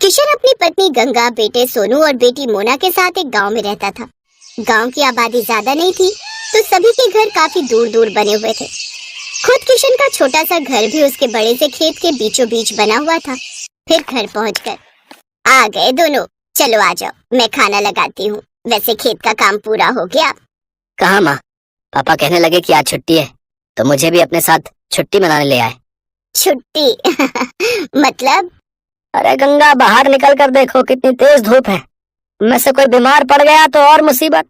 किशन अपनी पत्नी गंगा, बेटे सोनू और बेटी मोना के साथ एक गांव में रहता था। गांव की आबादी ज्यादा नहीं थी, तो सभी के घर काफी दूर दूर बने हुए थे। खुद किशन का छोटा सा घर भी उसके बड़े से खेत के बीचों बीच बना हुआ था। फिर घर पहुंचकर आ गए दोनों, चलो आ जाओ, मैं खाना लगाती हूँ। वैसे खेत का काम पूरा हो गया। कहाँ माँ? पापा कहने लगे कि आज छुट्टी है, तो मुझे भी अपने साथ छुट्टी मनाने ले आए। छुट्टी? मतलब? अरे गंगा, बाहर निकल कर देखो कितनी तेज धूप है। मैं से कोई बीमार पड़ गया तो और मुसीबत।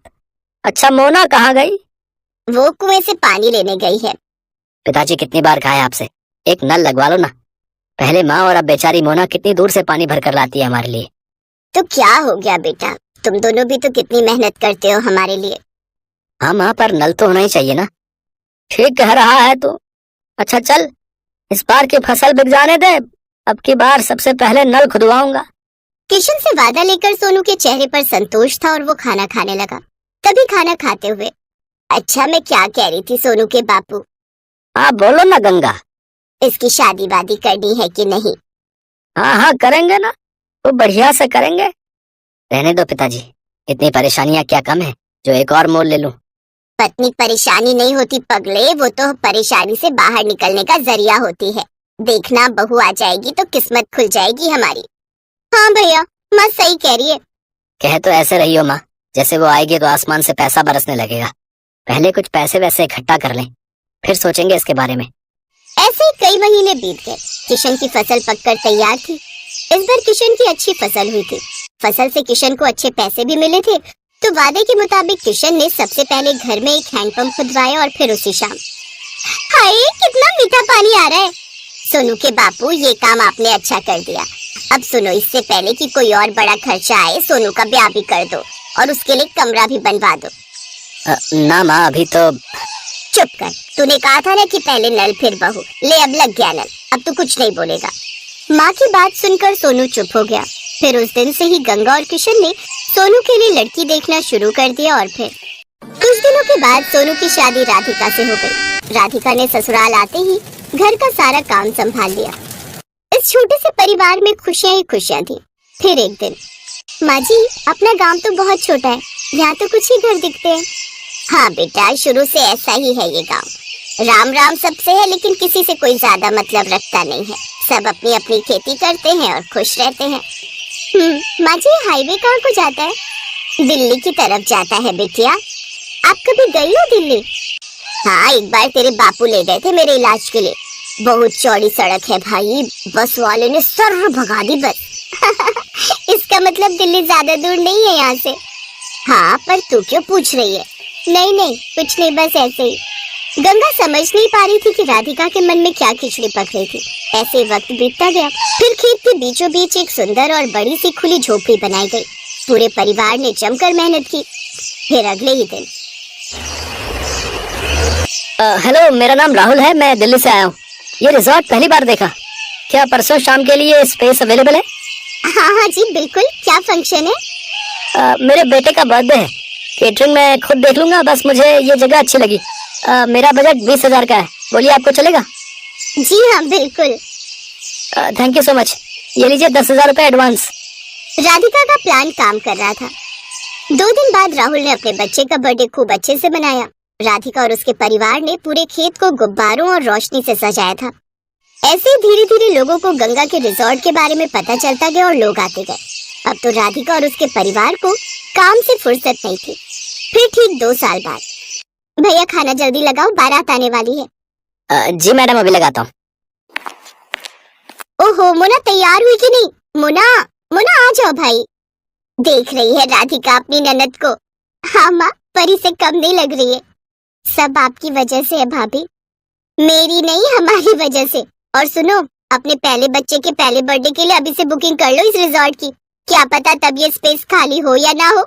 अच्छा, मोना कहाँ गई? वो कुएं से पानी लेने गई है। पिताजी कितनी बार कहा है आपसे, एक नल लगवा लो ना। पहले माँ और अब बेचारी मोना कितनी दूर से पानी भर कर लाती है हमारे लिए। तो क्या हो गया बेटा, तुम दोनों भी तो कितनी मेहनत करते हो हमारे लिए। हाँ माँ, पर नल तो होना ही चाहिए ना। ठीक कह रहा है तू। अच्छा चल, इस बार की फसल बिक जाने दे, अब की बार सबसे पहले नल खुदवाऊंगा। किशन से वादा लेकर सोनू के चेहरे पर संतोष था और वो खाना खाने लगा। तभी खाना खाते हुए, अच्छा मैं क्या कह रही थी सोनू के बापू? हाँ बोलो ना गंगा। इसकी शादी वादी करनी है कि नहीं? हाँ हाँ करेंगे ना, वो बढ़िया से करेंगे। रहने दो पिताजी, इतनी परेशानियां क्या कम है जो एक और मोल ले लूं। पत्नी परेशानी नहीं होती पगले, वो तो परेशानी से बाहर निकलने का जरिया होती है। देखना, बहू आ जाएगी तो किस्मत खुल जाएगी हमारी। हाँ भैया, माँ सही कह रही है। कह तो ऐसे रही हो माँ, जैसे वो आएगी तो आसमान से पैसा बरसने लगेगा। पहले कुछ पैसे वैसे इकट्ठा कर लें, फिर सोचेंगे इसके बारे में। ऐसे ही कई महीने बीत गए। किशन की फसल पककर तैयार थी। इस बार किशन की अच्छी फसल हुई थी। फसल से किशन को अच्छे पैसे भी मिले थे, तो वादे के मुताबिक किशन ने सबसे पहले घर में एक हैंडपंप खुदवाया और फिर उसी शाम। हाय, कितना मीठा पानी आ रहा है। सोनू के बापू, ये काम आपने अच्छा कर दिया। अब सुनो, इससे पहले कि कोई और बड़ा खर्चा आए, सोनू का ब्याह भी कर दो और उसके लिए कमरा भी बनवा दो। ना माँ, अभी तो। चुप कर, तूने कहा था ना कि पहले नल फिर बहू। ले, अब लग गया नल, अब तू कुछ नहीं बोलेगा। माँ की बात सुनकर सोनू चुप हो गया। फिर उस दिन से ही गंगा और किशन ने सोनू के लिए लड़की देखना शुरू कर दिया और फिर कुछ दिनों के बाद सोनू की शादी राधिका से हो गई। राधिका ने ससुराल आते ही घर का सारा काम संभाल लिया। इस छोटे से परिवार में खुशियां ही खुशियां थी। फिर एक दिन, माँ जी, अपना गांव तो बहुत छोटा है, यहाँ तो कुछ ही घर दिखते हैं। हाँ बेटा, शुरू से ऐसा ही है ये गांव। राम राम सबसे है, लेकिन किसी से कोई ज्यादा मतलब रखता नहीं है। सब अपनी अपनी खेती करते हैं और खुश रहते हैं। माँ जी, हाईवे कहाँ को जाता है? दिल्ली की तरफ जाता है बिटिया। आप कभी गई हो दिल्ली? हाँ, एक बार तेरे बापू ले गए थे मेरे इलाज के लिए। बहुत चौड़ी सड़क है भाई, बस वाले ने सर भगा दी बस। इसका मतलब दिल्ली ज्यादा दूर नहीं है यहाँ से। हाँ, पर तू क्यों पूछ रही है? नहीं नहीं, कुछ नहीं, बस ऐसे ही। गंगा समझ नहीं पा रही थी कि राधिका के मन में क्या खिचड़ी पक रही थी। ऐसे वक्त बीतता गया। फिर खेत के बीचों बीच एक सुंदर और बड़ी सी खुली झोपड़ी बनाई गई। पूरे परिवार ने जमकर मेहनत की। फिर अगले ही दिन, हेलो, मेरा नाम राहुल है, मैं दिल्ली से आया हूँ। ये रिजॉर्ट पहली बार देखा। क्या परसों शाम के लिए स्पेस अवेलेबल है? हाँ हाँ जी बिल्कुल। क्या फंक्शन है? मेरे बेटे का बर्थडे है। केटरिंग मैं खुद देख लूंगा, बस मुझे ये जगह अच्छी लगी। मेरा बजट 20,000 का है। बोलिए, आपको चलेगा? जी हाँ बिल्कुल। Thank you so much. ये लीजिए 10,000 रुपए एडवांस। राधिका का प्लान काम कर रहा था। 2 दिन बाद राहुल ने अपने बच्चे का बर्थडे खूब अच्छे से मनाया। राधिका और उसके परिवार ने पूरे खेत को गुब्बारों और रोशनी से सजाया था। ऐसे ही धीरे धीरे लोगों को गंगा के रिजॉर्ट के बारे में पता चलता गया और लोग आते गए। अब तो राधिका और उसके परिवार को काम से फुर्सत नहीं थी। फिर ठीक 2 साल बाद, भैया खाना जल्दी लगाओ, बारात आने वाली है। जी मैडम, अभी लगाता हूँ। ओहो, मोना तैयार हुई कि नहीं? मोना, मोना आ जाओ भाई। देख रही है राधिका अपनी ननद को? हाँ माँ, परी से कम नहीं लग रही है। सब आपकी वजह से है भाभी, मेरी नहीं हमारी वजह से। और सुनो, अपने पहले बच्चे के पहले बर्थडे के लिए अभी से बुकिंग कर लो इस रिजॉर्ट की। क्या पता तब ये स्पेस खाली हो या ना हो।